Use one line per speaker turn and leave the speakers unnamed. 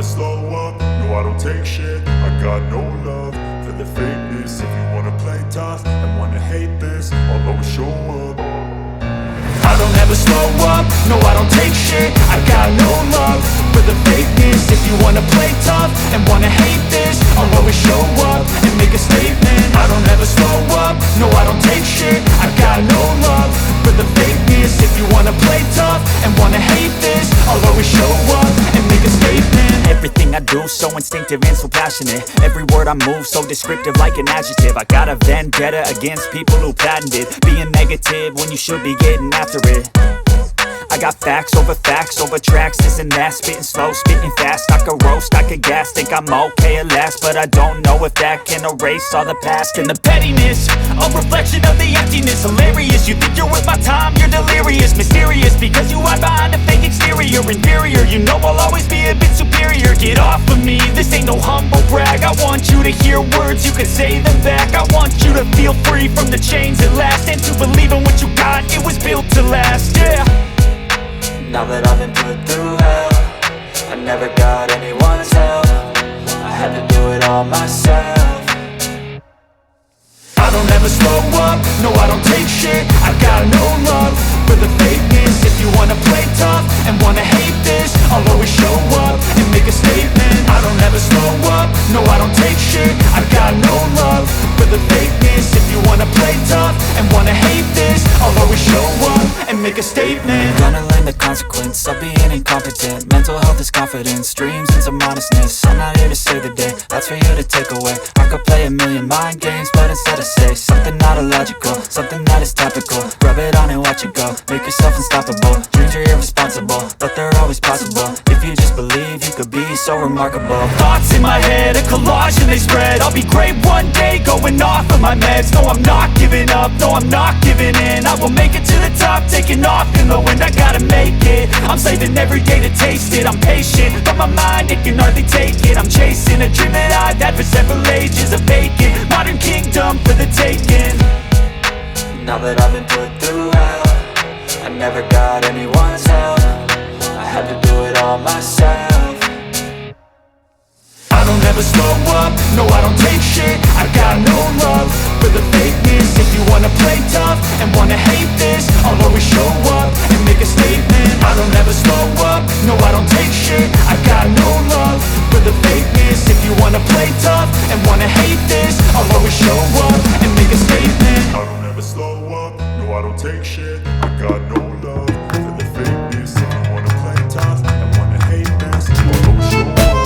slow up, no I don't take shit. I got no love for the fakeness. If you wanna play tough and wanna hate this, I'll always show up. I don't ever slow up, no I don't take shit. I got no love for the fakeness. If you wanna play tough and wanna hate this, I'll always show up and make a statement. I don't ever slow up, no I don't take shit. I got no love for the fakeness. If you wanna play tough and wanna hate this, I'll always show up and make a statement.
Everything I do so instinctive and so passionate. Every word I move so descriptive like an adjective. I got a vendetta against people who patented being negative when you should be getting after it. I got facts over tracks, this and that. Spitting slow, spitting fast. I could roast, I could gas. Think I'm okay at last, but I don't know if that can erase all the past. And the pettiness, a reflection of the emptiness. Hilarious, you think you're worth my time, you're delirious. Mysterious, because you hide behind a fake exterior. Inferior, you know I'll always be a bit superior. Get off of me, this ain't no humble brag. I want you to hear words, you can say them back. I want you to feel free from the chains at last, and to believe in what you got, it was built to last, yeah.
Now that I've been put through hell, I never got anyone's help. I had to do it all myself.
I don't ever slow up, no I don't take shit. I got no love for the fakeness. If you wanna play tough and wanna hate this, I'll always show up and make a statement. I don't ever slow up, no I don't take shit. I got no love for the fakeness. If you wanna play tough and wanna hate this, I'll always show up and make a statement.
Gonna learn the consequence of being incompetent. Mental health is confidence, dreams and some honestness. I'm not here to save the day, that's for you to take away. I could play a million mind games, but instead I say something not illogical, something that is topical. Rub it on and watch it go, make yourself unstoppable. Dreams are irresponsible, but they're always possible. If you just believe, you could be so remarkable.
Thoughts in my head, a collage and they spread. I'll be great one day, going off of my meds. No, I'm not giving up, no, I'm not giving in. I will make it to the top, taking off in the wind. I gotta make it, I'm saving every day to taste it. I'm patient, but my mind, it can hardly take it. I'm chasing a dream that I've had for several ages. A vacant, modern kingdom for the taking.
Now that I've been put through hell, I never got anyone's help. I had to do it all myself.
I don't ever slow up, no I don't take shit. I got no love for the fakeness. If you wanna play tough and wanna hate this, I'll always show up and make a statement. I don't ever slow up, no I don't take shit. I got no love for the fakeness. If you wanna play tough and wanna hate this, I'll always show up and make a statement. I don't ever slow up, no I don't take shit. I got no love for the fakeness. If you wanna play tough and wanna hate this, I'll always show up.